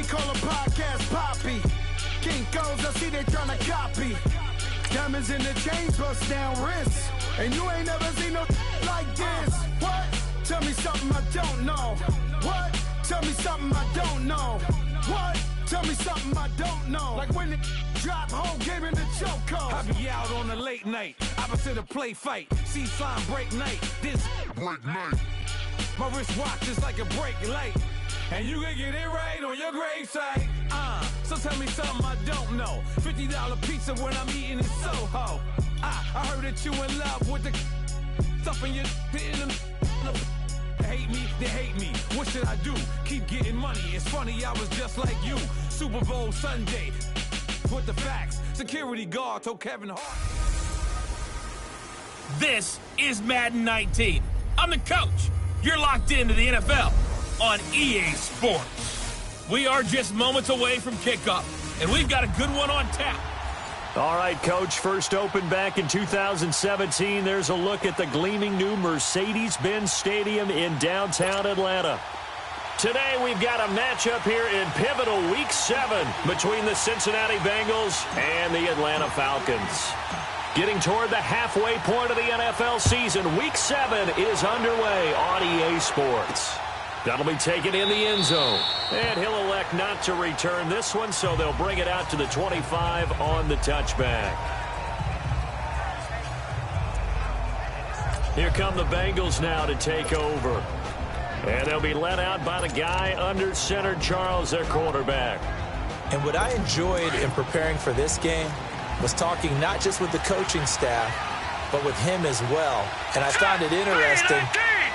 call a podcast Poppy. Kinkos, I see they tryna copy. Diamonds in the chains, bust down wrists. And you ain't never seen no like this. What? Tell me something I don't know. What? Tell me something I don't know. What? Tell me something I don't know. Like when the drop whole game in the chokehold. I be out on a late night, opposite a play fight. See slime break night, this break night. My wristwatch is like a brake light. And you can get it right on your gravesite. So tell me something I don't know. $50 pizza when I'm eating in Soho. I heard that you in love with the stuff in your in the hate me, they hate me. What should I do? Keep getting money. It's funny, I was just like you. Super Bowl Sunday. Put the facts. Security guard told Kevin Hart. This is Madden 19. I'm the coach. You're locked into the NFL on EA Sports. We are just moments away from kickoff, and we've got a good one on tap. All right, Coach, first opened back in 2017. There's a look at the gleaming new Mercedes-Benz Stadium in downtown Atlanta. Today, we've got a matchup here in pivotal Week 7 between the Cincinnati Bengals and the Atlanta Falcons. Getting toward the halfway point of the NFL season, Week 7 is underway on EA Sports. That'll be taken in the end zone. And he'll elect not to return this one, so they'll bring it out to the 25 on the touchback. Here come the Bengals now to take over. And they'll be led out by the guy under center, Charles, their quarterback. And what I enjoyed in preparing for this game was talking not just with the coaching staff, but with him as well. And I found it interesting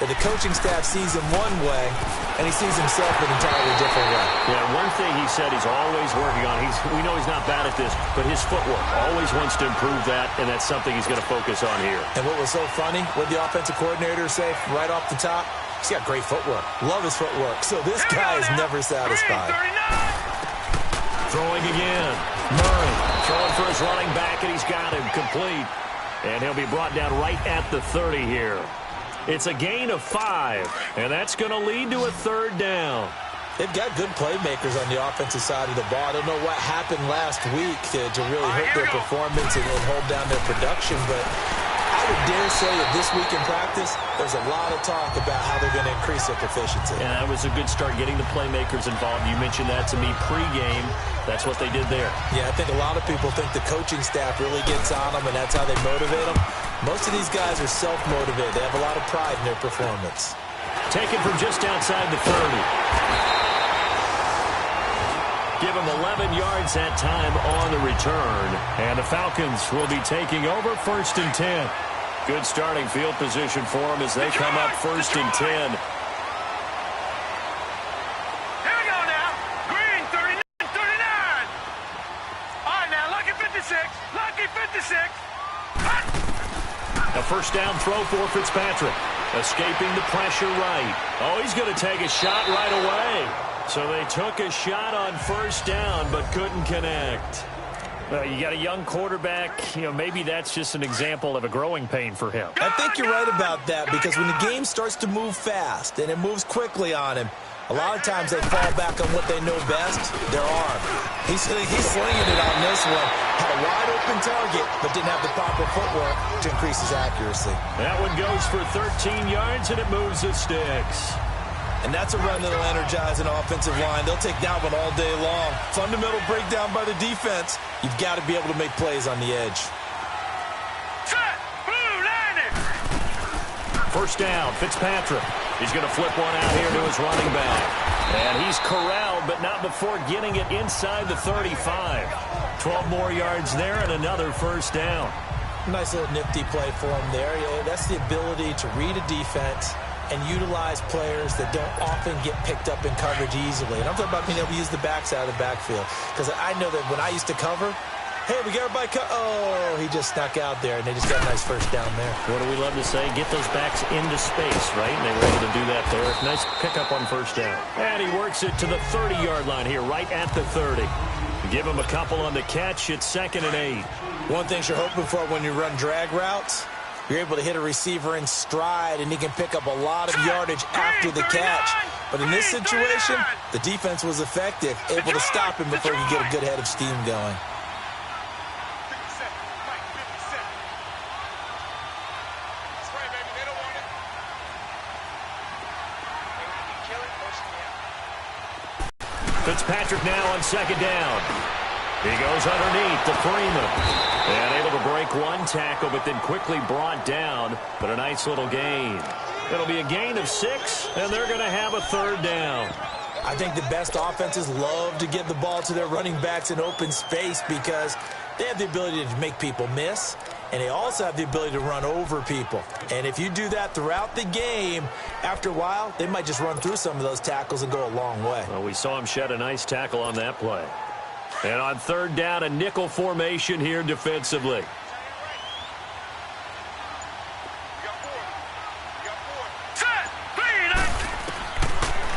that the coaching staff sees him one way, and he sees himself an entirely different way. Yeah, one thing he said he's always working on, we know he's not bad at this, but his footwork, always wants to improve that, and that's something he's going to focus on here. And what was so funny, what the offensive coordinator say right off the top, he's got great footwork. Love his footwork. So this guy is never satisfied. Throwing again. Murray throwing for his running back, and he's got him complete. And he'll be brought down right at the 30 here. It's a gain of 5, and that's going to lead to a third down. They've got good playmakers on the offensive side of the ball. I don't know what happened last week to really hurt their performance and hold down their production, but I would dare say that this week in practice, there's a lot of talk about how they're going to increase their proficiency. And that was a good start, getting the playmakers involved. You mentioned that to me pregame. That's what they did there. Yeah, I think a lot of people think the coaching staff really gets on them, and that's how they motivate them. Most of these guys are self-motivated. They have a lot of pride in their performance. Taken from just outside the 30. Give him 11 yards that time on the return. And the Falcons will be taking over 1st and 10. Good starting field position for them as they come up 1st and 10. Here we go now. Green, 39, 39. All right, now, lucky 56. Lucky 56. A first down throw for Fitzpatrick. Escaping the pressure right. Oh, he's going to take a shot right away. So they took a shot on 1st down, but couldn't connect. Well, you got a young quarterback. Maybe that's just an example of a growing pain for him. I think you're right about that, because when the game starts to move fast and it moves quickly on him, a lot of times they fall back on what they know best, their arm. He's slinging it on this one. Had a wide-open target, but didn't have the proper footwork to increase his accuracy. That one goes for 13 yards, and it moves the sticks. And that's a run that'll energize an offensive line. They'll take that one all day long. Fundamental breakdown by the defense. You've got to be able to make plays on the edge. Set. Blue line. First down, Fitzpatrick. He's going to flip one out here to his running back. And he's corralled, but not before getting it inside the 35. 12 more yards there and another first down. Nice little nifty play for him there. That's the ability to read a defense and utilize players that don't often get picked up in coverage easily. And I'm talking about being able to use the backside of the backfield. Because I know that when I used to cover, hey, we got everybody oh, he just snuck out there, and they just got a nice first down there. What do we love to say? Get those backs into space, right? And they were able to do that there. Nice pickup on first down. And he works it to the 30-yard line here, right at the 30. Give him a couple on the catch. It's 2nd and 8. One thing you're hoping for when you run drag routes, you're able to hit a receiver in stride, and he can pick up a lot of yardage after the catch. But in this situation, the defense was effective, able to stop him before he could get a good head of steam going. Fitzpatrick now on second down. He goes underneath to Freeman. And able to break one tackle, but then quickly brought down. But a nice little gain. It'll be a gain of 6, and they're going to have a third down. I think the best offenses love to give the ball to their running backs in open space because they have the ability to make people miss, and they also have the ability to run over people. And if you do that throughout the game, after a while, they might just run through some of those tackles and go a long way. Well, we saw him shed a nice tackle on that play. And on third down, a nickel formation here defensively.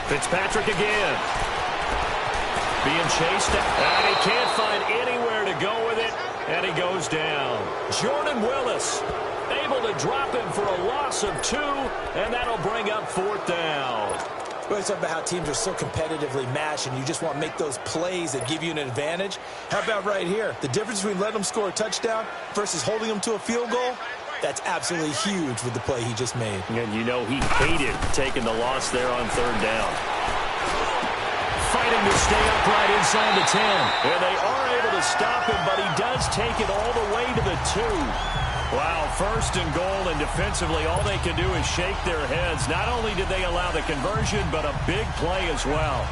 Fitzpatrick again. Being chased, and he can't find anywhere to go with it, and he goes down. Jordan Willis able to drop him for a loss of 2, and that'll bring up fourth down. We always talk about how teams are so competitively matched, and you just want to make those plays that give you an advantage. How about right here? The difference between letting them score a touchdown versus holding them to a field goal, that's absolutely huge with the play he just made. And you know he hated taking the loss there on third down. Fighting to stay upright inside the 10. And they are able to stop him, but he does take it all the way to the 2. Wow, first and goal, and defensively all they can do is shake their heads. Not only did they allow the conversion, but a big play as well.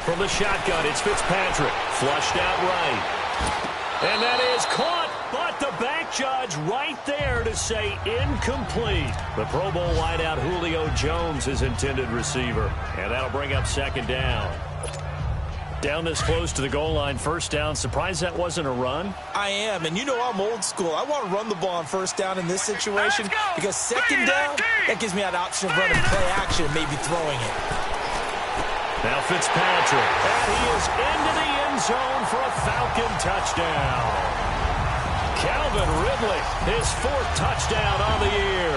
From the shotgun, it's Fitzpatrick. Flushed out right. And that is caught, but the back judge right there to say incomplete. The Pro Bowl wideout Julio Jones, his intended receiver. And that'll bring up second down. Down this close to the goal line, first down. Surprised that wasn't a run? I am, and you know I'm old school. I want to run the ball on first down in this situation because second down, that gives me that option of running play action and maybe throwing it. Now Fitzpatrick, and he is into the end zone for a Falcon touchdown. Calvin Ridley, his 4th touchdown on the year.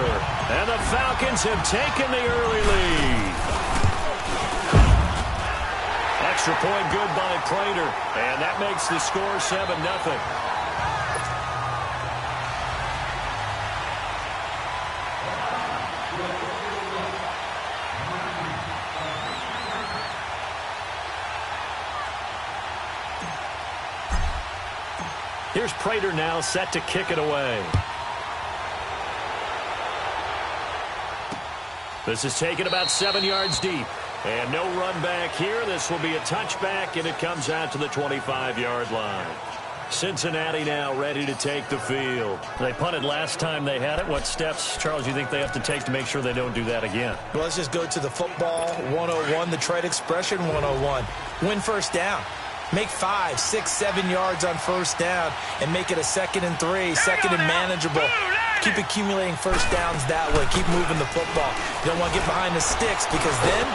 And the Falcons have taken the early lead. Extra point good by Prater, and that makes the score 7-0. Here's Prater now set to kick it away. This is taken about 7 yards deep. And no run back here. This will be a touchback, and it comes out to the 25-yard line. Cincinnati now ready to take the field. They punted last time they had it. What steps, Charles, you think they have to take to make sure they don't do that again? Well, let's just go to the football 101, the trade expression 101. Win first down. Make 5, 6, 7 yards on first down and make it a 2nd and 3, second and manageable. Keep accumulating first downs that way. Keep moving the football. You don't want to get behind the sticks because then...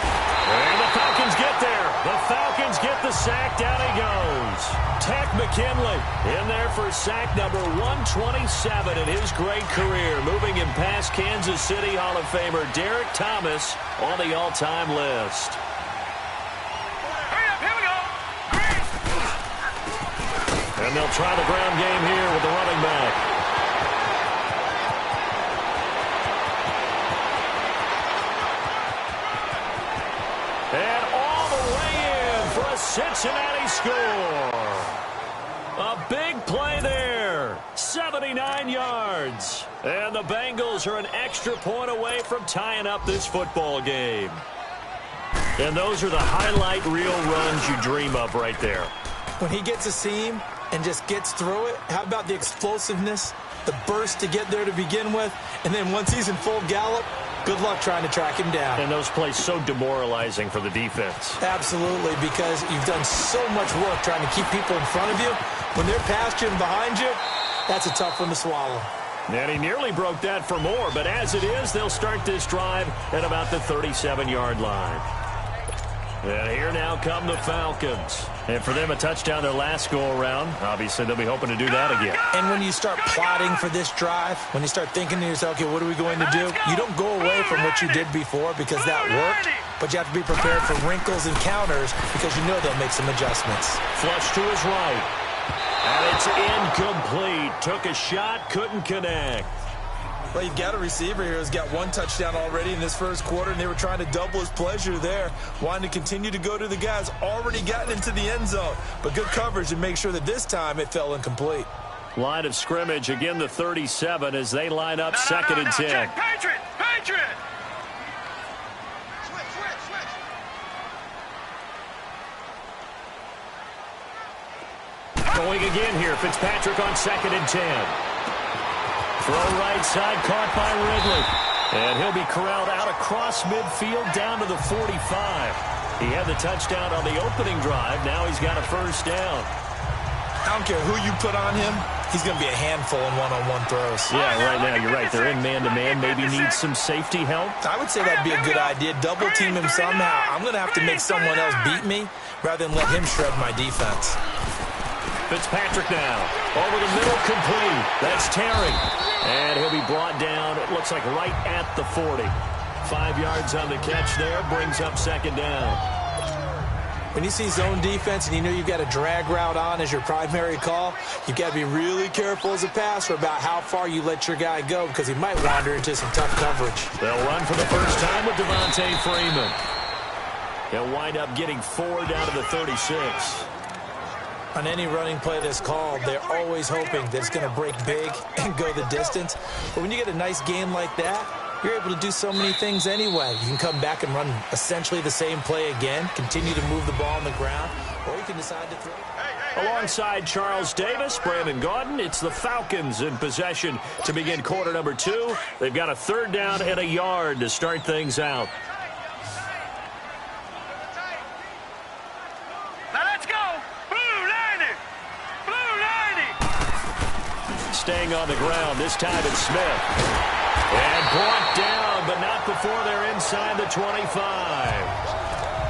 And the Falcons get there. The Falcons get the sack. Down he goes. Tech McKinley in there for sack number 127 in his great career. Moving him past Kansas City Hall of Famer Derek Thomas on the all-time list. And they'll try the ground game here with the running back. And all the way in for a Cincinnati score. A big play there. 79 yards. And the Bengals are an extra point away from tying up this football game. And those are the highlight reel runs you dream of right there. When he gets a seam and just gets through it, how about the explosiveness, the burst to get there to begin with, and then once he's in full gallop, Good luck trying to track him down. And those plays so demoralizing for the defense. Absolutely, because you've done so much work trying to keep people in front of you. When they're past you and behind you, that's a tough one to swallow. And he nearly broke that for more, but as it is, they'll start this drive at about the 37-yard line. And here now come the Falcons. And for them, a touchdown their last go-around. Obviously, they'll be hoping to do that again. And when you start plotting for this drive, when you start thinking to yourself, okay, what are we going to do? You don't go away from what you did before because that worked, but you have to be prepared for wrinkles and counters because you know they'll make some adjustments. Flush to his right. And it's incomplete. Took a shot, couldn't connect. Well, you've got a receiver here who's got one touchdown already in this first quarter, and they were trying to double his pleasure there, wanting to continue to go to the guys already gotten into the end zone. But good coverage and make sure that this time it fell incomplete. Line of scrimmage, again the 37 as they line up second and 10. Check, Patriot! Going again here, Fitzpatrick on second and 10. Throw right side, caught by Ridley. And he'll be corralled out across midfield down to the 45. He had the touchdown on the opening drive. Now he's got a first down. I don't care who you put on him. He's going to be a handful in one-on-one throws. Yeah, right now you're right. They're in man-to-man. Maybe needs some safety help. I would say that'd be a good idea. Double team him somehow. I'm going to have to make someone else beat me rather than let him shred my defense. Fitzpatrick now. Over the middle, complete. That's Terry. And he'll be brought down, it looks like right at the 40. 5 yards on the catch there, brings up second down. When you see zone defense and you know you've got a drag route on as your primary call, you've got to be really careful as a passer about how far you let your guy go because he might wander into some tough coverage. They'll run for the first time with Devontae Freeman. He'll wind up getting 4 down to the 36. On any running play that's called, they're always hoping that it's going to break big and go the distance. But when you get a nice game like that, you're able to do so many things anyway. You can come back and run essentially the same play again, continue to move the ball on the ground, or you can decide to throw. Alongside Charles Davis, Brandon Gaudin, it's the Falcons in possession to begin quarter number 2. They've got a third down and a yard to start things out. Staying on the ground, this time it's Smith. And brought down, but not before they're inside the 25.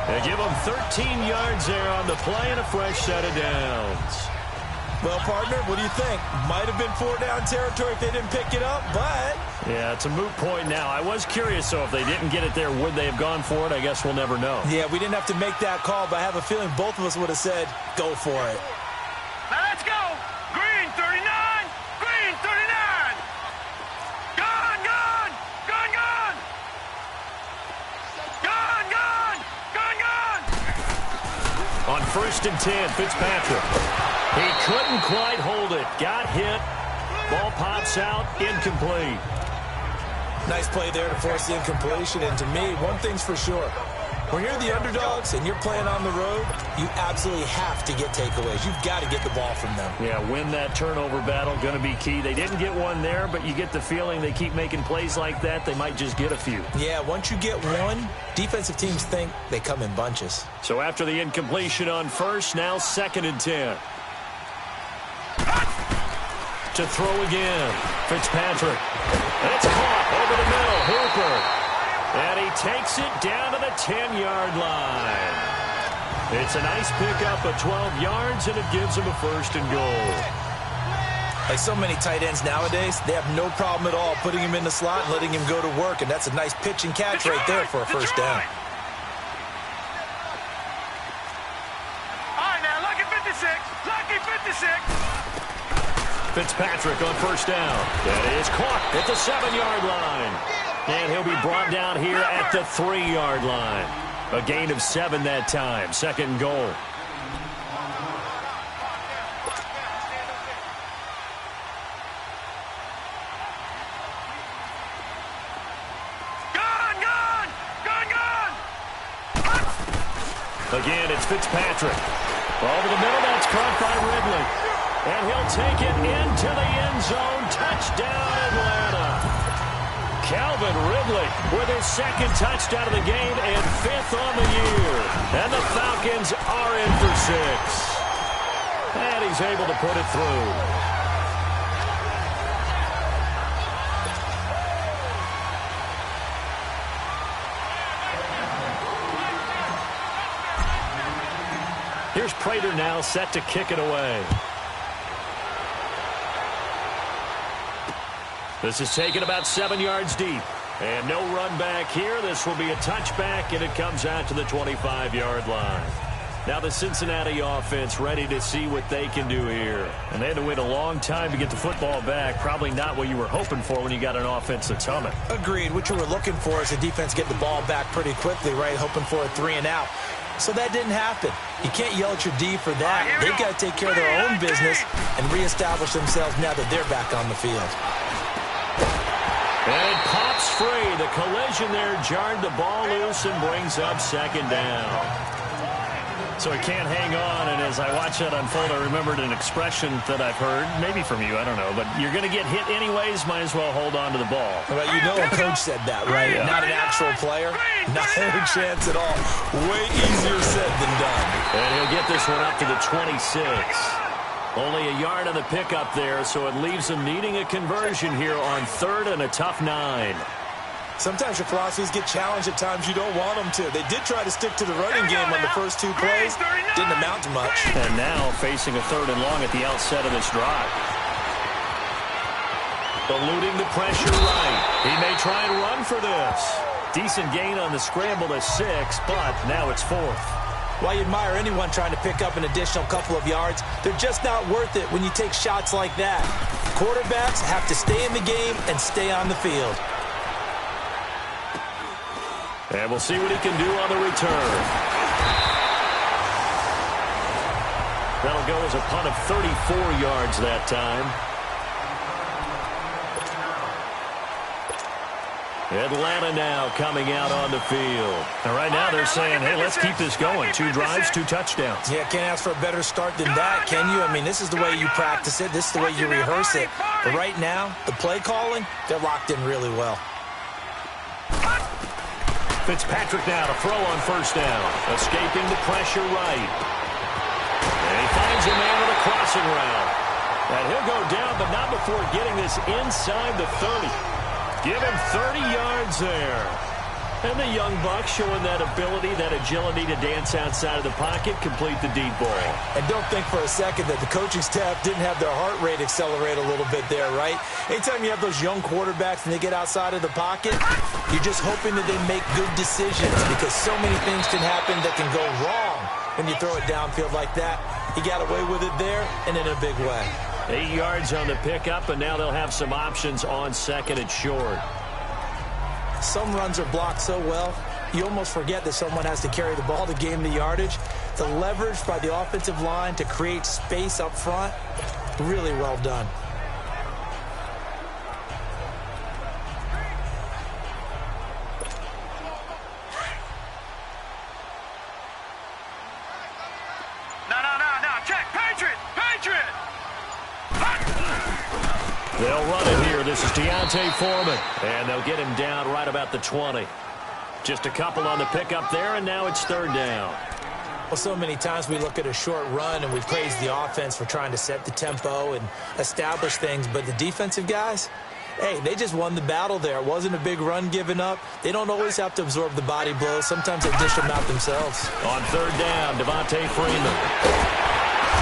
They give them 13 yards there on the play and a fresh set of downs. Well, partner, what do you think? Might have been 4-down territory if they didn't pick it up, but... Yeah, it's a moot point now. I was curious, so if they didn't get it there, would they have gone for it? I guess we'll never know. Yeah, we didn't have to make that call, but I have a feeling both of us would have said, go for it. Now let's go! Green 39! Green 39! Gone, gone! Gone, gone! Gone, gone! Gone, gone! On first and 10, Fitzpatrick. He couldn't quite hold it. Got hit. Ball pops out. Incomplete. Nice play there to force the incompletion. And to me, one thing's for sure. When you're the underdogs and you're playing on the road, you absolutely have to get takeaways. You've got to get the ball from them. Yeah, win that turnover battle, going to be key. They didn't get one there, but you get the feeling they keep making plays like that, they might just get a few. Yeah, once you get one, defensive teams think they come in bunches. So after the incompletion on first, now second and 10. To throw again, Fitzpatrick. And it's caught over the middle, Hooper. And he takes it down to the 10-yard line. It's a nice pickup of 12 yards, and it gives him a first and goal. Like so many tight ends nowadays, they have no problem at all putting him in the slot and letting him go to work, and that's a nice pitch and catch right there for a first down. All right, now, lucky 56. Lucky 56. Fitzpatrick on first down. That is caught at the 7-yard line. And he'll be brought down here at the 3-yard line. A gain of 7 that time. Second and goal. Gone, gone! Gone, gone! Again, it's Fitzpatrick. Over the middle, that's caught by Ridley. And he'll take it into the end zone. Touchdown, Atlanta. Calvin Ridley with his second touchdown of the game and 5th on the year. And the Falcons are in for 6. And he's able to put it through. Here's Prater now set to kick it away. This is taken about 7 yards deep. And no run back here. This will be a touchback, and it comes out to the 25-yard line. Now the Cincinnati offense ready to see what they can do here. And they had to wait a long time to get the football back. Probably not what you were hoping for when you got an offense that's humming. Agreed. What you were looking for is the defense get the ball back pretty quickly, right? Hoping for a 3 and out. So that didn't happen. You can't yell at your D for that. They've got to take care of their own business and reestablish themselves now that they're back on the field. And it pops free. The collision there jarred the ball loose and brings up 2nd down. So he can't hang on, and as I watch that unfold, I remembered an expression that I've heard, maybe from you, I don't know, but you're going to get hit anyways, might as well hold on to the ball. Well, you know a coach said that, right? Yeah. Not an actual player. Not a chance at all. Way easier said than done. And he'll get this one up to the 26. Only a yard on the pickup there, so it leaves them needing a conversion here on 3rd and a tough 9. Sometimes your philosophies get challenged at times you don't want them to. They did try to stick to the running game on the first 2 plays. Didn't amount to much. And now facing a 3rd and long at the outset of this drive. Eluding the pressure right. He may try and run for this. Decent gain on the scramble to 6, but now it's 4th. While you admire anyone trying to pick up an additional couple of yards, they're just not worth it when you take shots like that. Quarterbacks have to stay in the game and stay on the field. And we'll see what he can do on the return. That'll go as a punt of 34 yards that time. Atlanta now coming out on the field. And right now they're saying, hey, let's keep this going. 2 drives, 2 touchdowns. Yeah, can't ask for a better start than that, can you? I mean, this is the way you practice it. This is the way you rehearse it. But right now, the play calling, they're locked in really well. Fitzpatrick now to throw on 1st down. Escaping the pressure right. And he finds a man with a crossing route. And he'll go down, but not before getting this inside the 30. Give him 30 yards there. And the young buck showing that ability, that agility to dance outside of the pocket, complete the deep ball. And don't think for a second that the coaching staff didn't have their heart rate accelerate a little bit there, right? Anytime you have those young quarterbacks and they get outside of the pocket, you're just hoping that they make good decisions because so many things can happen that can go wrong when you throw it downfield like that. He got away with it there and in a big way. 8 yards on the pickup, and now they'll have some options on 2nd and short. Some runs are blocked so well, you almost forget that someone has to carry the ball to gain the yardage. The leverage by the offensive line to create space up front, really well done. No, check, Patriot! They'll run it here. This is Deontay Foreman. And they'll get him down right about the 20. Just a couple on the pickup there, and now it's 3rd down. Well, so many times we look at a short run and we praise the offense for trying to set the tempo and establish things. But the defensive guys, hey, they just won the battle there. It wasn't a big run given up. They don't always have to absorb the body blows. Sometimes they dish them out themselves. On 3rd down, Devontae Freeman.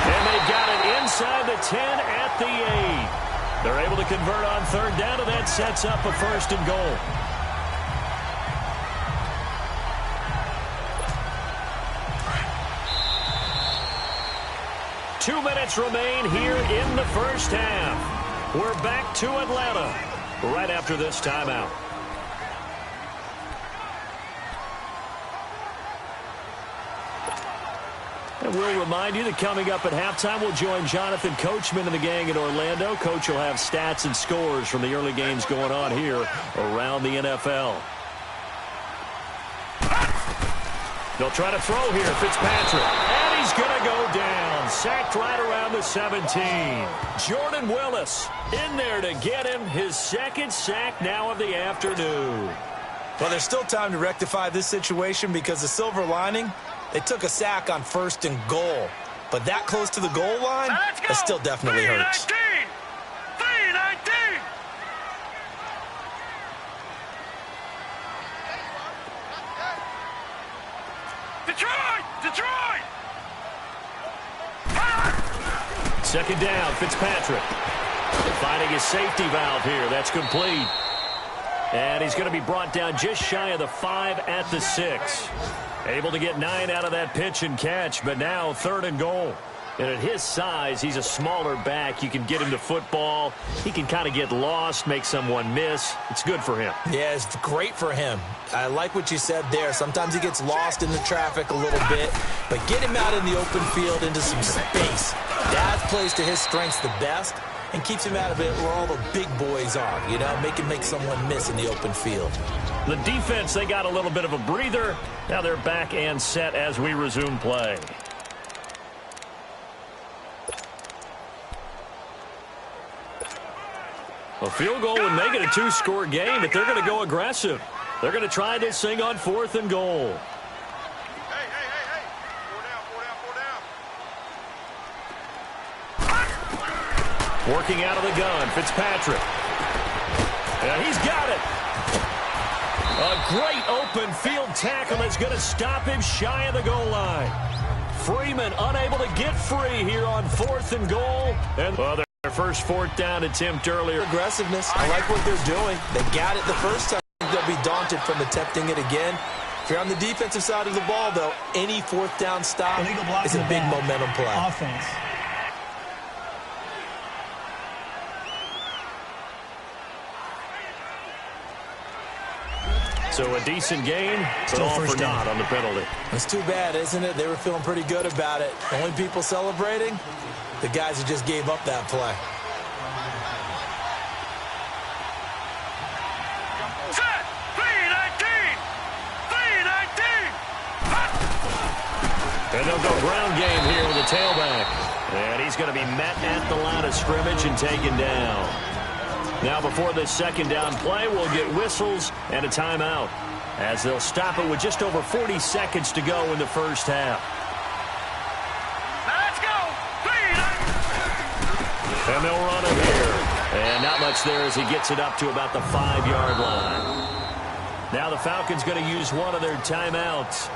And they've got it inside the 10 at the 8. They're able to convert on 3rd down, and that sets up a 1st and goal. Two minutes remain here in the first half. We're back to Atlanta right after this timeout. And we'll remind you that coming up at halftime, we'll join Jonathan Coachman and the gang in Orlando. Coach will have stats and scores from the early games going on here around the NFL. They'll try to throw here, Fitzpatrick. And he's going to go down. down, sacked right around the 17. Jordan Willis in there to get him his second sack now of the afternoon. Well, there's still time to rectify this situation because the silver lining, they took a sack on 1st and goal. But that close to the goal line, that still definitely hurts. 3-19. Detroit! Second down, Fitzpatrick. Finding his safety valve here. That's complete. And he's going to be brought down just shy of the 5 at the 6. Able to get 9 out of that pitch and catch, but now 3rd and goal. And at his size, he's a smaller back. You can get him to football. He can kind of get lost, make someone miss. It's good for him. Yeah, it's great for him. I like what you said there. Sometimes he gets lost in the traffic a little bit, but get him out in the open field into some space. That plays to his strengths the best and keeps him out of it where all the big boys are, you know, make someone miss in the open field. The defense, they got a little bit of a breather. Now they're back and set as we resume play. A field goal would make it a 2-score game, but they're going to go aggressive. They're going to try this thing on 4th and goal. Hey. 4 down. Working out of the gun, Fitzpatrick. And he's got it. A great open field tackle that's going to stop him shy of the goal line. Freeman unable to get free here on 4th and goal. And their first 4th down attempt earlier. Aggressiveness. I like what they're doing. They got it the first time. They'll be daunted from attempting it again. If you're on the defensive side of the ball, though, any 4th down stop is a big momentum play. Offense. So a decent game, but all for naught on the penalty. It's too bad, isn't it? They were feeling pretty good about it. The only people celebrating, the guys who just gave up that play. Set! 3-19. And they'll go ground game here with a tailback. And he's going to be met at the line of scrimmage and taken down. Now before this second down play, we'll get whistles and a timeout as they'll stop it with just over 40 seconds to go in the first half. Let's go! 3-19. And they'll run him here. And not much there as he gets it up to about the 5-yard line. Now the Falcons going to use one of their timeouts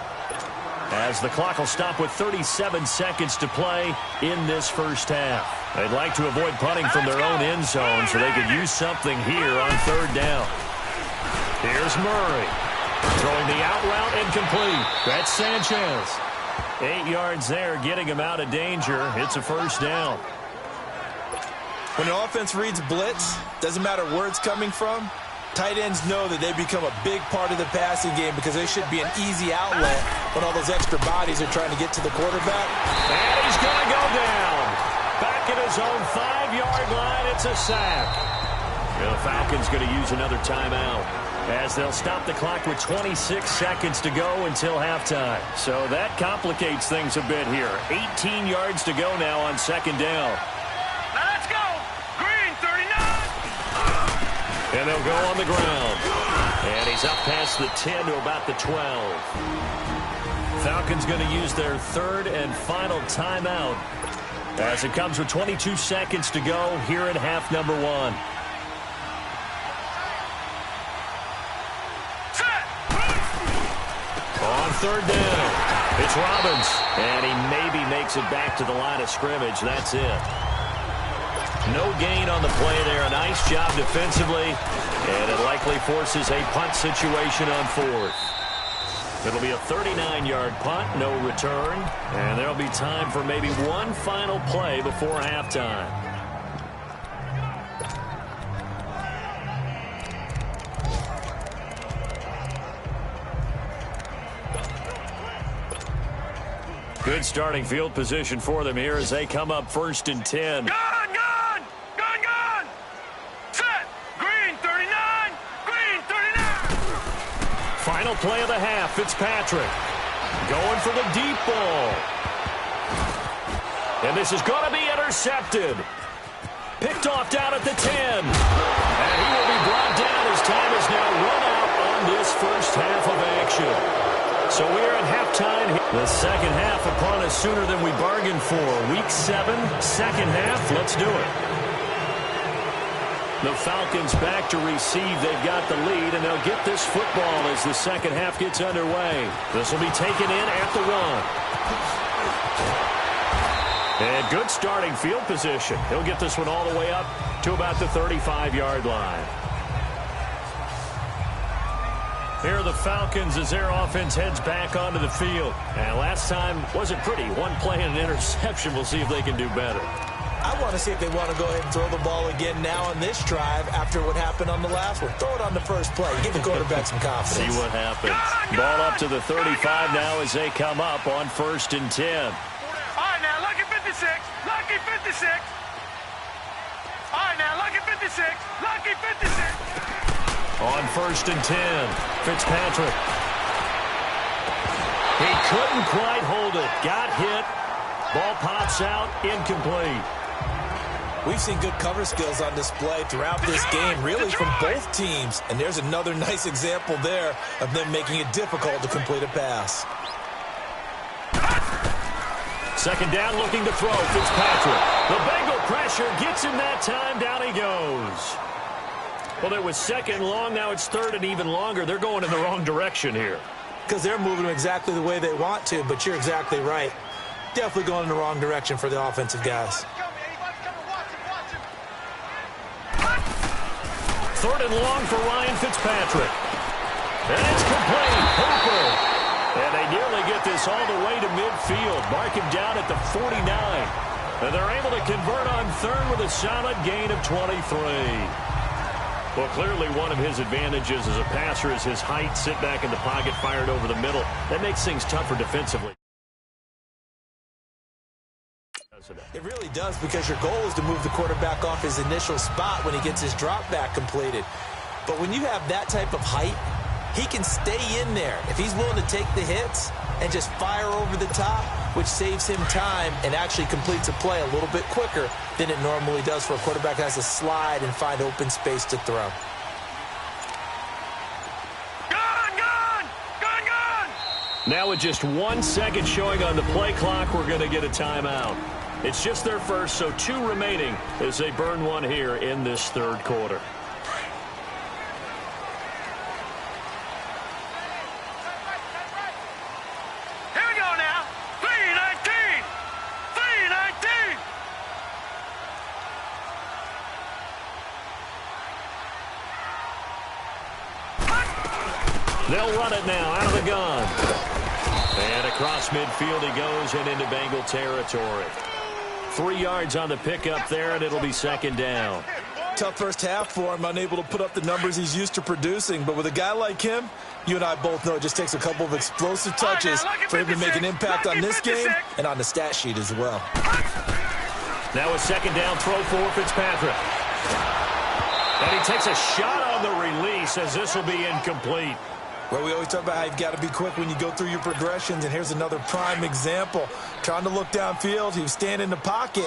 as the clock will stop with 37 seconds to play in this first half. They'd like to avoid punting from their own end zone so they could use something here on 3rd down. Here's Murray. Throwing the out route incomplete. That's Sanchez. 8 yards there, getting him out of danger. It's a first down. When an offense reads blitz, doesn't matter where it's coming from, tight ends know that they become a big part of the passing game because they should be an easy outlet when all those extra bodies are trying to get to the quarterback. And he's going to go down. Back at his own 5-yard line, it's a sack. The Falcons going to use another timeout as they'll stop the clock with 26 seconds to go until halftime. So that complicates things a bit here. 18 yards to go now on 2nd down. Let's go! Green, 39! And they'll go on the ground. And he's up past the 10 to about the 12. Falcons going to use their 3rd and final timeout as it comes with 22 seconds to go here in half number 1. On 3rd down, it's Robbins. And he maybe makes it back to the line of scrimmage. That's it. No gain on the play there. A nice job defensively. And it likely forces a punt situation on 4th. It'll be a 39-yard punt, no return. And there'll be time for maybe one final play before halftime. Good starting field position for them here as they come up 1st and 10. Gone! Set! Green, 39! Green, 39! Final play of the half, Fitzpatrick. Going for the deep ball. And this is going to be intercepted. Picked off down at the 10. And he will be brought down as time is now run out on this first half of action. So we are at halftime. The second half upon us sooner than we bargained for. Week 7, second half. Let's do it. The Falcons back to receive. They've got the lead, and they'll get this football as the second half gets underway. This will be taken in at the 1. And good starting field position. He'll get this one all the way up to about the 35-yard line. Here are the Falcons as their offense heads back onto the field. And last time wasn't pretty. One play and an interception. We'll see if they can do better. I want to see if they want to go ahead and throw the ball again now on this drive after what happened on the last one. Throw it on the first play. Give the quarterback some confidence. See what happens. Ball up to the 35 now as they come up on 1st and 10. All right, now, lucky 56. Lucky 56. All right, now, lucky 56. Lucky 56. On 1st and 10, Fitzpatrick. He couldn't quite hold it. Got hit. Ball pops out. Incomplete. We've seen good cover skills on display throughout this game, really from both teams. And there's another nice example there of them making it difficult to complete a pass. Second down, looking to throw. Fitzpatrick. The Bengal pressure gets him that time. Down he goes. Well, it was second long. Now it's third and even longer. They're going in the wrong direction here. Because they're moving exactly the way they want to, but you're exactly right. Definitely going in the wrong direction for the offensive guys. Third and long for Ryan Fitzpatrick. And it's complete. Hooper. And they nearly get this all the way to midfield. Mark him down at the 49. And they're able to convert on third with a solid gain of 23. Well, clearly one of his advantages as a passer is his height. Sit back in the pocket, fired over the middle. That makes things tougher defensively. It really does, because your goal is to move the quarterback off his initial spot when he gets his drop back completed. But when you have that type of height, he can stay in there if he's willing to take the hits and just fire over the top, which saves him time and actually completes a play a little bit quicker than it normally does for a quarterback that has to slide and find open space to throw. Now with just 1 second showing on the play clock, we're going to get a timeout. It's just their first, so 2 remaining as they burn one here in this third quarter. Here we go now. 3-19. 3-19. They'll run it now out of the gun. And across midfield he goes and into Bengal territory. 3 yards on the pickup there, and it'll be second down. Tough first half for him, unable to put up the numbers he's used to producing. But with a guy like him, you and I both know it just takes a couple of explosive touches for him to make an impact on this game and on the stat sheet as well. Now a second down throw for Fitzpatrick. And he takes a shot on the release as this will be incomplete. Well, we always talk about how you've got to be quick when you go through your progressions, and here's another prime example. Trying to look downfield, he was standing in the pocket,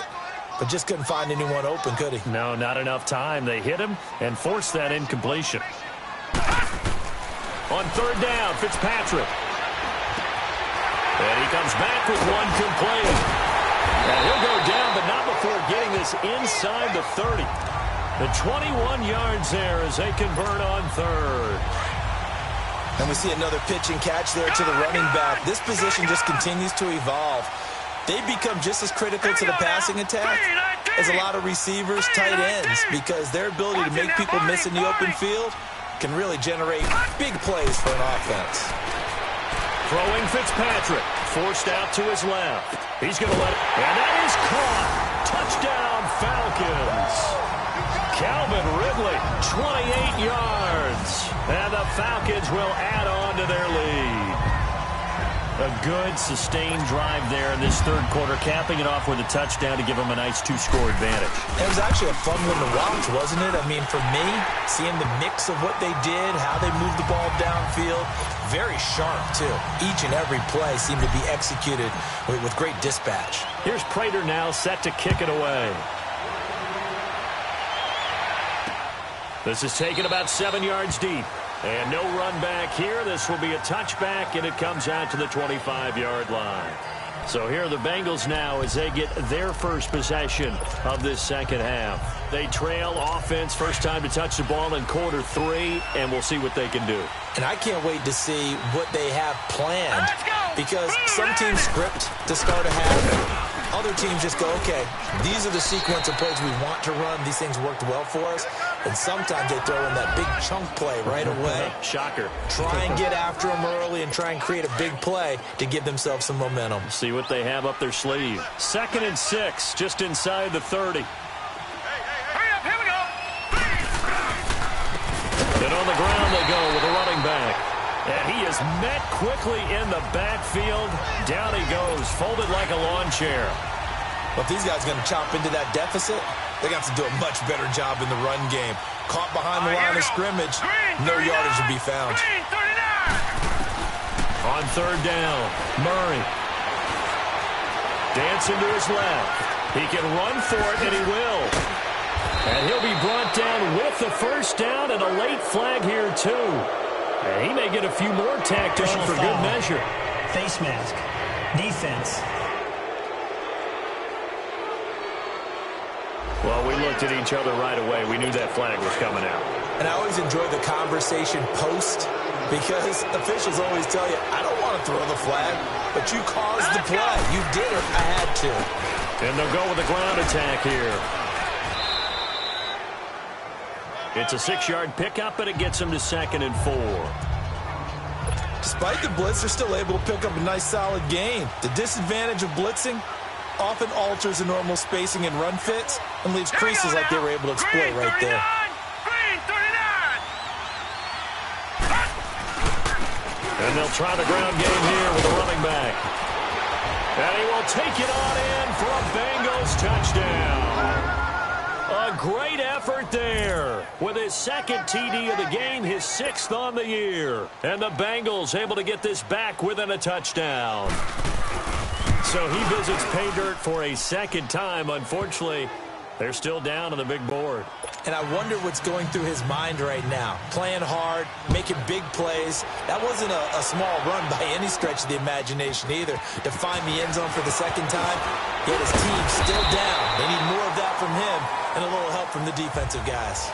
but just couldn't find anyone open, could he? No, not enough time. They hit him and forced that incompletion. On third down, Fitzpatrick. And he comes back with one complete. And he'll go down, but not before getting this inside the 30. The 21 yards there as they convert on third. And we see another pitch and catch there to the running back. This position just continues to evolve. They become just as critical to the passing attack as a lot of receivers, tight ends, because their ability to make people miss in the open field can really generate big plays for an offense. Throwing Fitzpatrick, forced out to his left. He's going to let it, and that is caught. Touchdown, Falcons. Calvin Ridley, 28 yards. And the Falcons will add on to their lead. A good, sustained drive there in this third quarter, capping it off with a touchdown to give them a nice 2-score advantage. It was actually a fun one to watch, wasn't it? I mean, for me, seeing the mix of what they did, how they moved the ball downfield, very sharp, too. Each and every play seemed to be executed with great dispatch. Here's Prater now set to kick it away. This is taken about 7 yards deep. And no run back here. This will be a touchback, and it comes out to the 25-yard line. So here are the Bengals now as they get their first possession of this second half. They trail offense, first time to touch the ball in quarter 3, and we'll see what they can do. And I can't wait to see what they have planned, because some teams script to start a half. Other teams just go, okay, these are the sequence of plays we want to run. These things worked well for us. And sometimes they throw in that big chunk play right away. Shocker. Try and get after them early and try and create a big play to give themselves some momentum. See what they have up their sleeve. 2nd and 6, just inside the 30. Hurry up, here we go. And on the ground they go with a running back. And he is met quickly in the backfield. Down he goes, folded like a lawn chair. But if these guys are going to chop into that deficit, they're going to have to do a much better job in the run game. Caught behind the line of scrimmage, no yardage to be found. On 3rd down, Murray. Dancing to his left. He can run for it, and he will. And he'll be brought down with the first down and a late flag here, too. And he may get a few more tacked on for good measure. Face mask. Defense. Well, we looked at each other right away. We knew that flag was coming out. And I always enjoy the conversation post, because officials always tell you, I don't want to throw the flag, but you caused the play. You did it. I had to. And they'll go with a ground attack here. It's a 6-yard pickup, and it gets them to 2nd and 4. Despite the blitz, they're still able to pick up a nice, solid gain. The disadvantage of blitzing often alters the normal spacing and run fits and leaves creases like they were able to exploit right there. Green 39. And they'll try the ground game here with a running back. And he will take it on in for a Bengals touchdown. A great effort there with his 2nd TD of the game, his 6th on the year. And the Bengals able to get this back within a touchdown. So he visits pay dirt for a 2nd time. Unfortunately, they're still down on the big board. And I wonder what's going through his mind right now. Playing hard, making big plays. That wasn't a small run by any stretch of the imagination either. To find the end zone for the 2nd time, yet his team still down. They need more of that from him and a little help from the defensive guys.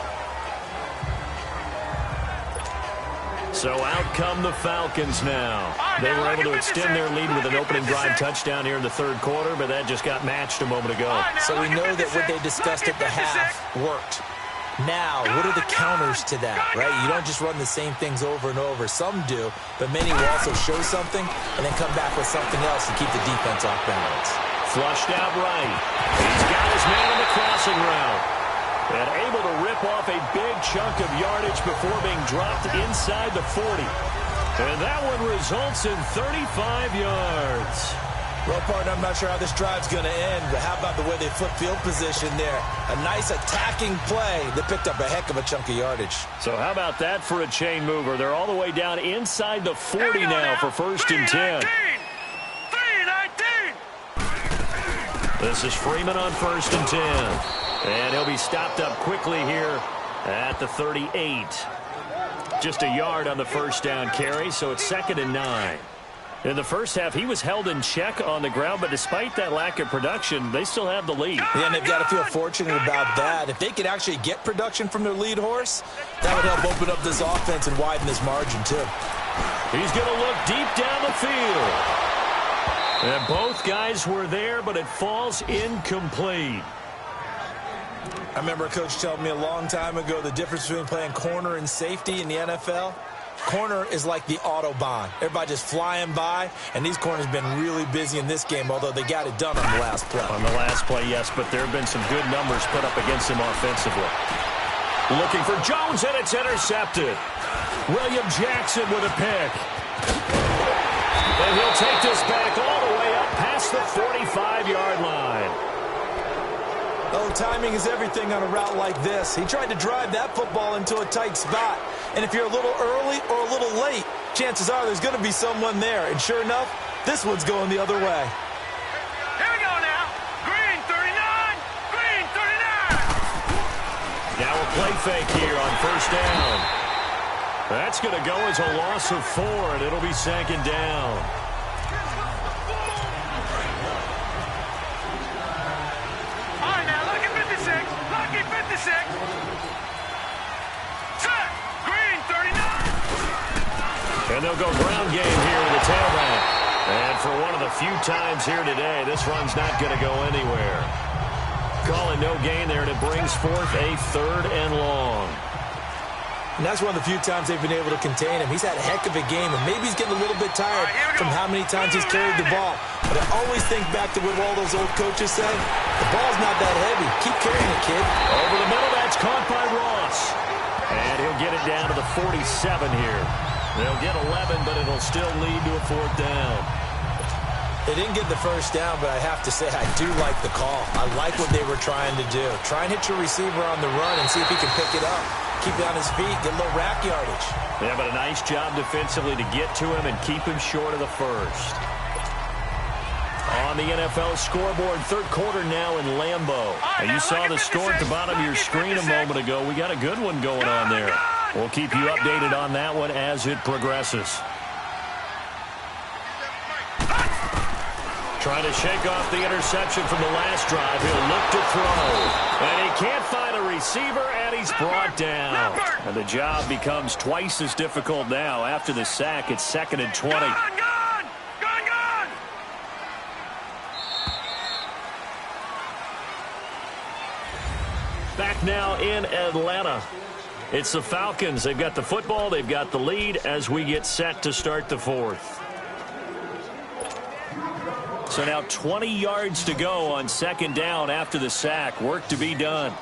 So out come the Falcons now. They were able to extend their lead with an opening drive touchdown here in the 3rd quarter, but that just got matched a moment ago. So we know that what they discussed at the half worked. Now, what are the counters to that, right? You don't just run the same things over and over. Some do, but many will also show something and then come back with something else to keep the defense off balance. Flushed out right. He's got his man on the crossing route. And able to rip off a big chunk of yardage before being dropped inside the 40. And that one results in 35 yards. Well, partner, I'm not sure how this drive's going to end, but how about the way they flip field position there? A nice attacking play that picked up a heck of a chunk of yardage. So how about that for a chain mover? They're all the way down inside the 40 now for 1st and 10. 3-19. This is Freeman on 1st and 10. And he'll be stopped up quickly here at the 38. Just a yard on the first down carry, so it's 2nd and 9. In the first half, he was held in check on the ground, but despite that lack of production, they still have the lead. Yeah, and they've got to feel fortunate about that. If they could actually get production from their lead horse, that would help open up this offense and widen this margin, too. He's going to look deep down the field. And both guys were there, but it falls incomplete. I remember a coach telling me a long time ago the difference between playing corner and safety in the NFL. Corner is like the Autobahn. Everybody just flying by, and these corners have been really busy in this game, although they got it done on the last play. On the last play, yes, but there have been some good numbers put up against him offensively. Looking for Jones, and it's intercepted. William Jackson with a pick. And he'll take this back all the way up past the 45-yard line. Oh, timing is everything on a route like this. He tried to drive that football into a tight spot. And if you're a little early or a little late, chances are there's going to be someone there. And sure enough, this one's going the other way. Here we go now. Green 39. Green 39. Now a play fake here on first down. That's going to go as a loss of 4, and it'll be second down. All right, now, lucky 56. Lucky 56. Set. Green 39. And they'll go ground game here with the tailback. And for one of the few times here today, this run's not going to go anywhere. Calling no gain there, and it brings forth a 3rd and long. And that's one of the few times they've been able to contain him. He's had a heck of a game, and maybe he's getting a little bit tired from how many times he's carried the ball. But I always think back to what all those old coaches say. The ball's not that heavy. Keep carrying it, kid. Over the middle, that's caught by Ross. And he'll get it down to the 47 here. They'll get 11, but it'll still lead to a 4th down. They didn't get the first down, but I have to say I do like the call. I like what they were trying to do. Try and hit your receiver on the run and see if he can pick it up. Keep it on his feet, get a little rack yardage. Yeah, but a nice job defensively to get to him and keep him short of the first. On the NFL scoreboard, 3rd quarter now in Lambeau. And you saw the score at the bottom of your screen a moment ago. We got a good one going on there. We'll keep you updated on that one as it progresses. Trying to shake off the interception from the last drive. He'll look to throw. And he can't find a receiver, and he's brought down. And the job becomes twice as difficult now after the sack. It's 2nd and 20. Gone. Back now in Atlanta. It's the Falcons. They've got the football. They've got the lead as we get set to start the 4th. So now 20 yards to go on 2nd down after the sack. Work to be done.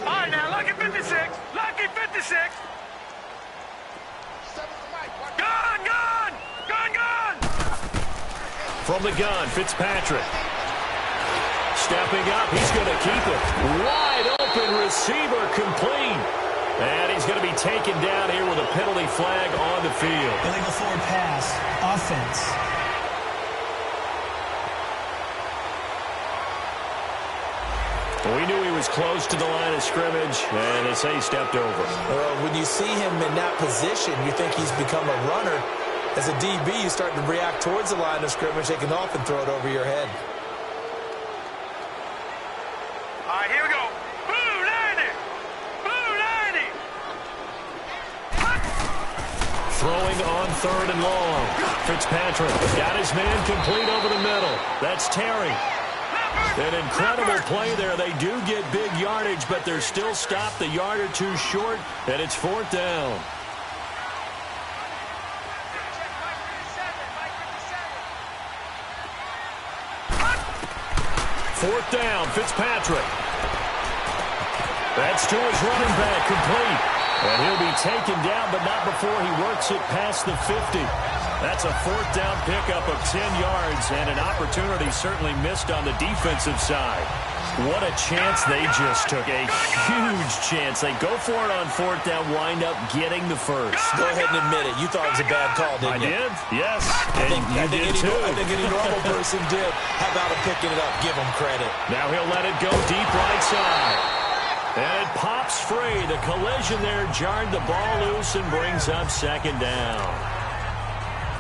All right, now, lucky 56. Lucky 56. Gone. From the gun, Fitzpatrick. Stepping up, he's going to keep it. Wide open receiver complete. And he's going to be taken down here with a penalty flag on the field. Illegal forward pass. Offense. We knew he was close to the line of scrimmage, and they say he stepped over. When you see him in that position, you think he's become a runner. As a DB, you start to react towards the line of scrimmage. They can often throw it over your head. All right, here we go. Blue 90. Throwing on 3rd and long. Fitzpatrick got his man complete over the middle. That's Terry. An incredible play there. They do get big yardage, but they're still stopped a yard or two short, and it's 4th down. Fourth down, Fitzpatrick. That's to his running back, complete. And he'll be taken down, but not before he works it past the 50. That's a 4th down pickup of 10 yards, and an opportunity certainly missed on the defensive side. What a chance they just took, a huge chance. They go for it on 4th down, wind up getting the first. Go ahead and admit it. You thought it was a bad call, didn't you? I did, yes. I think too. I think any normal person did. How about him picking it up? Give him credit. Now he'll let it go deep right side. And it pops free. The collision there jarred the ball loose and brings up 2nd down.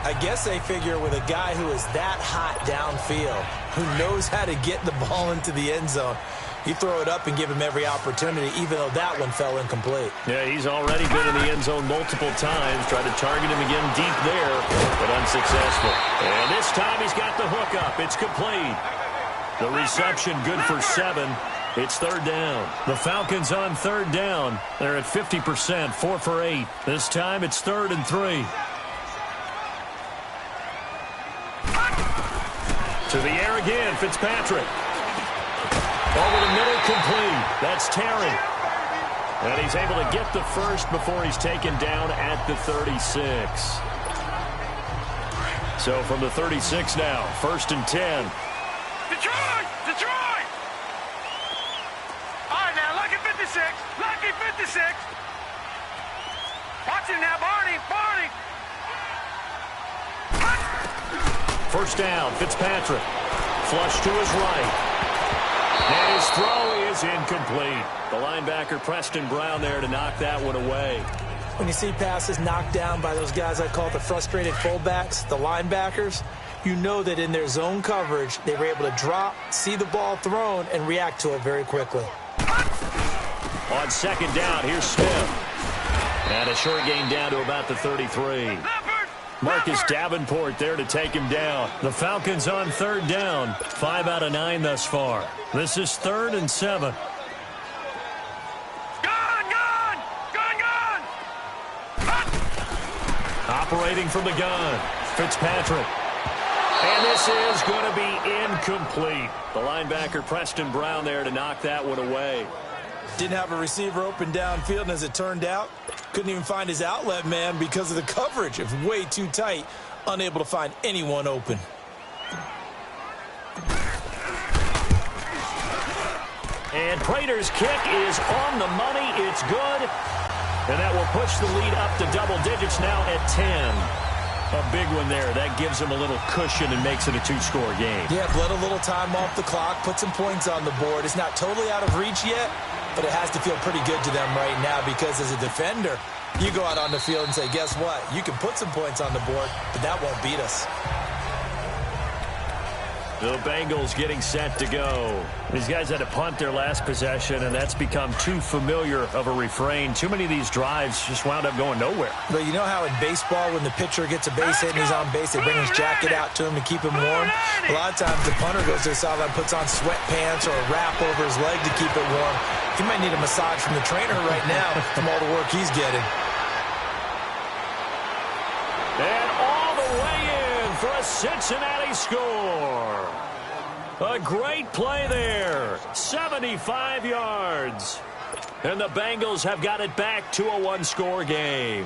I guess they figure with a guy who is that hot downfield, who knows how to get the ball into the end zone, you throw it up and give him every opportunity, even though that one fell incomplete. Yeah, he's already been in the end zone multiple times. Tried to target him again deep there, but unsuccessful. And this time he's got the hook up. It's complete. The reception good for 7. It's 3rd down. The Falcons on 3rd down. They're at 50%, 4 for 8. This time it's 3rd and 3. To the air again, Fitzpatrick. Over the middle, complete. That's Terry. And he's able to get the first before he's taken down at the 36. So from the 36 now, 1st and 10. Detroit! Detroit! All right, now, lucky 56. Lucky 56. Watch him now, Barney. Barney. First down, Fitzpatrick. Flush to his right. And his throw is incomplete. The linebacker, Preston Brown, there to knock that one away. When you see passes knocked down by those guys I call the frustrated fullbacks, the linebackers, you know that in their zone coverage, they were able to drop, see the ball thrown, and react to it very quickly. On 2nd down, here's Smith. And a short gain down to about the 33. Marcus Davenport there to take him down. The Falcons on 3rd down. 5 out of 9 thus far. This is 3rd and 7. Operating from the gun, Fitzpatrick. And this is going to be incomplete. The linebacker, Preston Brown, there to knock that one away. Didn't have a receiver open downfield, and as it turned out, couldn't even find his outlet man because of the coverage. It was way too tight, unable to find anyone open. And Prater's kick is on the money. It's good. And that will push the lead up to double digits now at 10. A big one there. That gives them a little cushion and makes it a 2-score game. Yeah, let a little time off the clock, put some points on the board. It's not totally out of reach yet, but it has to feel pretty good to them right now because as a defender, you go out on the field and say, guess what? You can put some points on the board, but that won't beat us. The Bengals getting set to go. These guys had to punt their last possession, and that's become too familiar of a refrain. Too many of these drives just wound up going nowhere. But you know how in baseball, when the pitcher gets a base hit and he's on base, they bring his jacket out to him to keep him warm? A lot of times the punter goes to the sideline, puts on sweatpants or a wrap over his leg to keep it warm. He might need a massage from the trainer right now from all the work he's getting. And all the way in for a Cincinnati score. A great play there. 75 yards. And the Bengals have got it back to a 1-score game.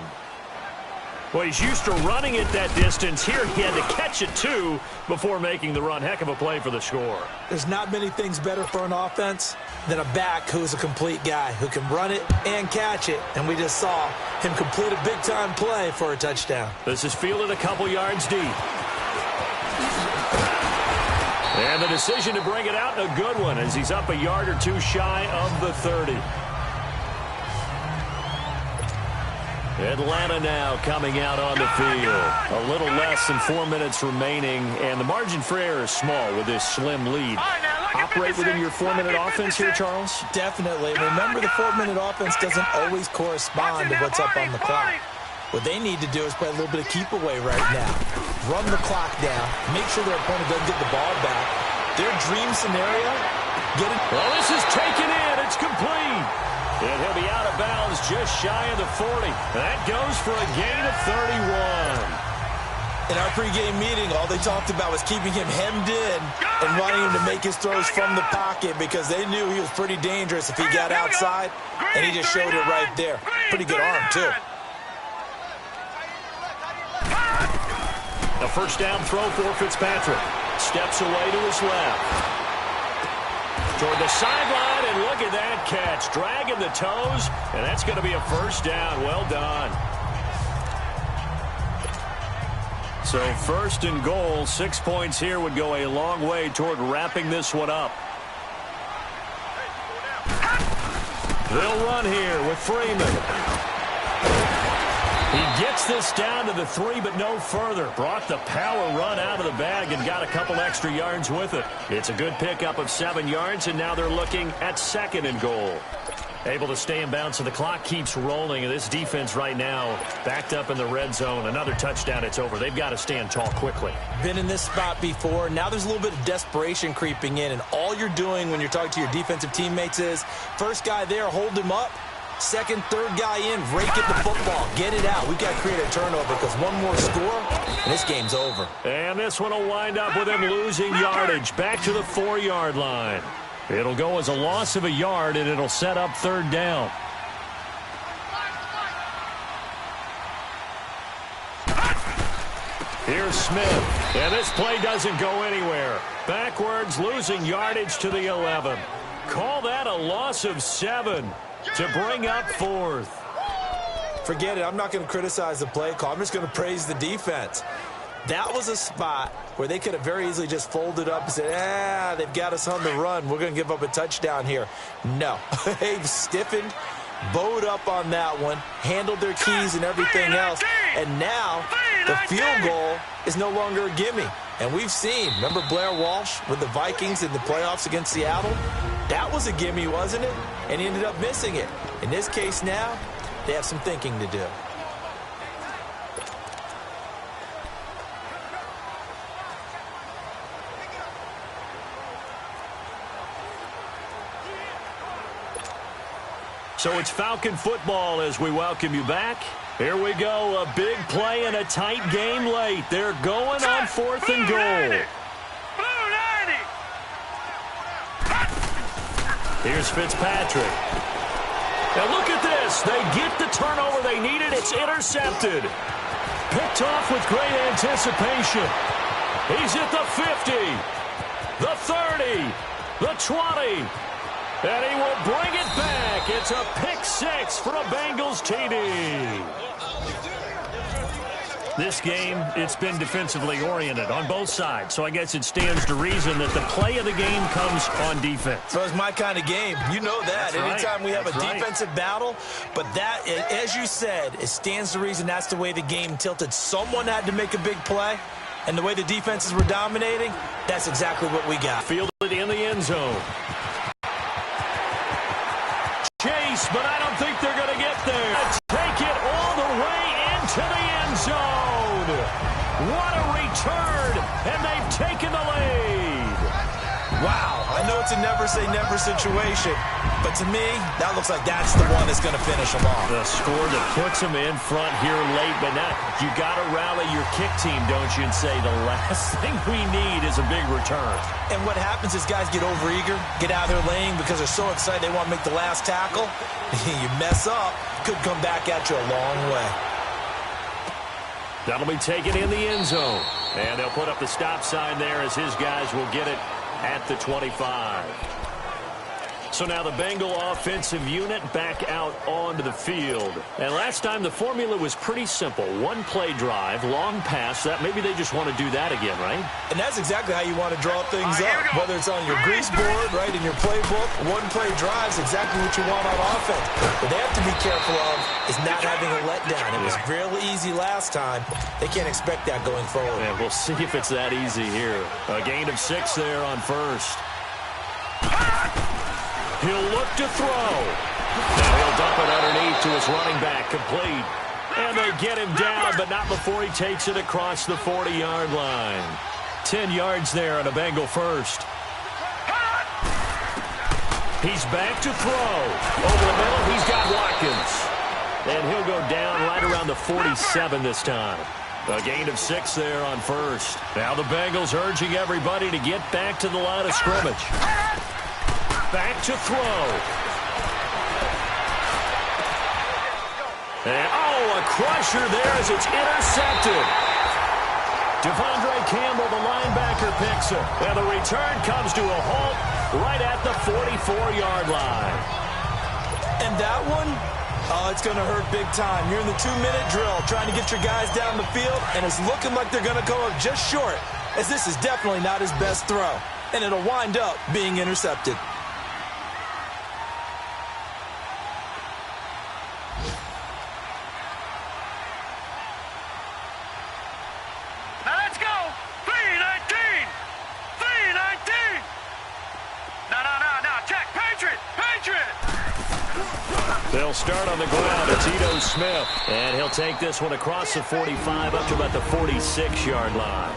Well, he's used to running it that distance. Here he had to catch it, too, before making the run. Heck of a play for the score. There's not many things better for an offense than a back who's a complete guy, who can run it and catch it. And we just saw him complete a big-time play for a touchdown. This is fielded a couple yards deep. And the decision to bring it out, a good one, as he's up a yard or two shy of the 30. Atlanta now coming out on the field. A little less than 4 minutes remaining, and the margin for error is small with this slim lead. Operate within your 4-minute offense here, Charles? Definitely. Remember, the 4-minute offense doesn't always correspond to what's up on the clock. What they need to do is play a little bit of keep away right now. Run the clock down. Make sure their opponent doesn't get the ball back. Their dream scenario, get it. Well, this is taken in. It's complete. And he'll be out of bounds just shy of the 40. That goes for a gain of 31. In our pregame meeting, all they talked about was keeping him hemmed in and wanting him to make his throws from the pocket because they knew he was pretty dangerous if he got outside, and he just showed it right there. Pretty good arm, too. A first down throw for Fitzpatrick. Steps away to his left. Toward the sideline, and look at that catch. Dragging the toes, and that's going to be a first down. Well done. So 1st and goal, 6 points here would go a long way toward wrapping this one up. They'll run here with Freeman. He gets this down to the 3, but no further. Brought the power run out of the bag and got a couple extra yards with it. It's a good pickup of 7 yards, and now they're looking at 2nd and goal. Able to stay in bounds, so the clock keeps rolling, and this defense right now backed up in the red zone. Another touchdown, it's over. They've got to stand tall quickly. Been in this spot before. Now there's a little bit of desperation creeping in, and all you're doing when you're talking to your defensive teammates is, first guy there, hold him up. Second, third guy in, rake at the football. Get it out. We've got to create a turnover because one more score, and this game's over. And this one will wind up with him losing yardage back to the 4-yard line. It'll go as a loss of a yard, and it'll set up 3rd down. Here's Smith, and this play doesn't go anywhere. Backwards, losing yardage to the 11. Call that a loss of 7 to bring up 4th. Forget it. I'm not going to criticize the play call. I'm just going to praise the defense. That was a spot where they could have very easily just folded up and said, they've got us on the run. We're going to give up a touchdown here. No. They've stiffened, bowed up on that one, handled their keys and everything else, and now the field goal is no longer a gimme. And we've seen, remember Blair Walsh with the Vikings in the playoffs against Seattle? That was a gimme, wasn't it? And he ended up missing it. In this case now, they have some thinking to do. So it's Falcon football as we welcome you back. Here we go, a big play and a tight game late. They're going on 4th and goal. Here's Fitzpatrick. Now look at this. They get the turnover they needed. It's intercepted. Picked off with great anticipation. He's at the 50, the 30, the 20. And he will bring it back. It's a pick 6 for a Bengals TD. This game, it's been defensively oriented on both sides. So I guess it stands to reason that the play of the game comes on defense. So it's my kind of game. You know that. Anytime we have a defensive battle. But that, as you said, it stands to reason that's the way the game tilted. Someone had to make a big play. And the way the defenses were dominating, that's exactly what we got. Fielded in the end zone. Chase, but I don't think they're going to get there. Take it all the way into the end zone. What a return, and they've taken the lead. Wow, I know it's a never-say-never situation, but to me, that looks like that's the one that's going to finish them off. The score that puts them in front here late, but now you got to rally your kick team, don't you, and say the last thing we need is a big return. And what happens is guys get overeager, get out of their lane because they're so excited they want to make the last tackle. You mess up, could come back at you a long way. That'll be taken in the end zone. And they'll put up the stop sign there as his guys will get it at the 25. So now the Bengal offensive unit back out onto the field. And last time the formula was pretty simple. One play drive, long pass. That maybe they just want to do that again, right? And that's exactly how you want to draw things up. Whether it's on your grease board, right, in your playbook, one play drive is exactly what you want on offense. What they have to be careful of is not having a letdown. It was real easy last time. They can't expect that going forward. Yeah, we'll see if it's that easy here. A gain of 6 there on first. He'll look to throw. Now he'll dump it underneath to his running back, complete. And they get him down, but not before he takes it across the 40-yard line. 10 yards there on a Bengal first. He's back to throw. Over the middle, he's got Watkins. And he'll go down right around the 47 this time. A gain of 6 there on first. Now the Bengals urging everybody to get back to the line of scrimmage. Back to throw. And, a crusher there as it's intercepted. Devondre Campbell, the linebacker, picks it. And the return comes to a halt right at the 44-yard line. And that one, it's going to hurt big time. You're in the 2-minute drill trying to get your guys down the field, and it's looking like they're going to go up just short, as this is definitely not his best throw. And it'll wind up being intercepted. They'll start on the ground. It's Ito Smith. And he'll take this one across the 45 up to about the 46-yard line.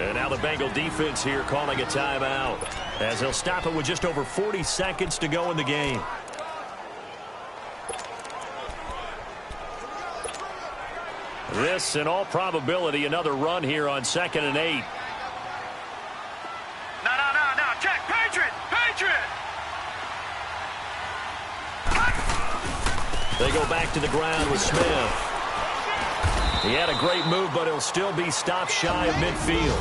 And now the Bengal defense here calling a timeout, as he'll stop it with just over 40 seconds to go in the game. This, in all probability, another run here on 2nd and 8. No. Check. Patriot. They go back to the ground with Smith. He had a great move, but he'll still be stopped shy of midfield.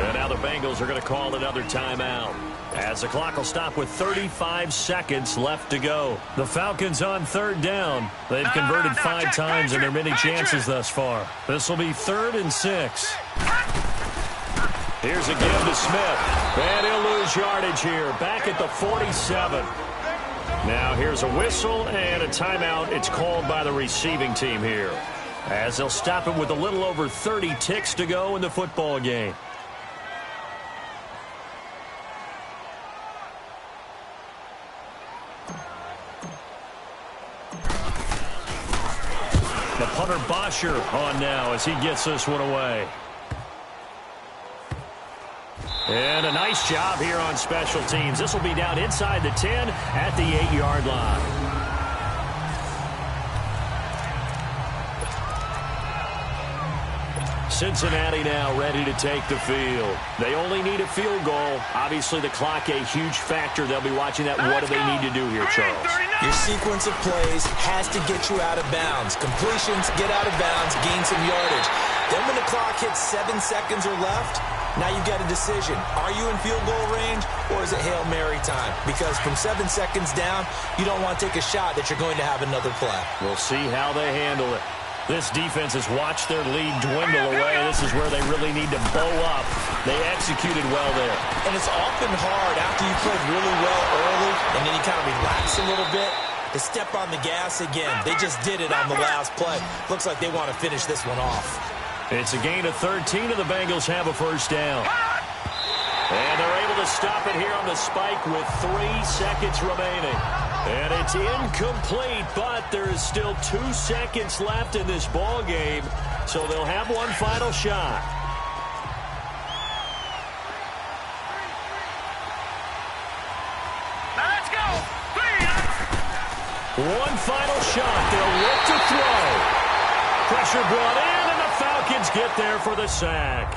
And now the Bengals are going to call another timeout, as the clock will stop with 35 seconds left to go. The Falcons on third down. They've converted 5 times in their many chances thus far. This will be 3rd and 6. Here's a give to Smith. And he'll lose yardage here. Back at the 47. Now here's a whistle and a timeout. It's called by the receiving team here, as they'll stop it with a little over 30 ticks to go in the football game. The punter Bosher on now as he gets this one away. And a nice job here on special teams. This will be down inside the 10 at the 8-yard line. Cincinnati now ready to take the field. They only need a field goal. Obviously, the clock a huge factor. They'll be watching that. What do they need to do here, Charles? Your sequence of plays has to get you out of bounds. Completions, get out of bounds, gain some yardage. Then when the clock hits 7 seconds or left, now you've got a decision. Are you in field goal range, or is it Hail Mary time? Because from 7 seconds down, you don't want to take a shot that you're going to have another play. We'll see how they handle it. This defense has watched their lead dwindle away. This is where they really need to bow up. They executed well there. And it's often hard after you played really well early and then you kind of relax a little bit to step on the gas again. They just did it on the last play. Looks like they want to finish this one off. It's a gain of 13, and the Bengals have a first down. And they're able to stop it here on the spike with 3 seconds remaining. And it's incomplete, but there is still 2 seconds left in this ball game, so they'll have one final shot. Now let's go. 3. One final shot. They'll look to throw. Pressure brought in, and the Falcons get there for the sack.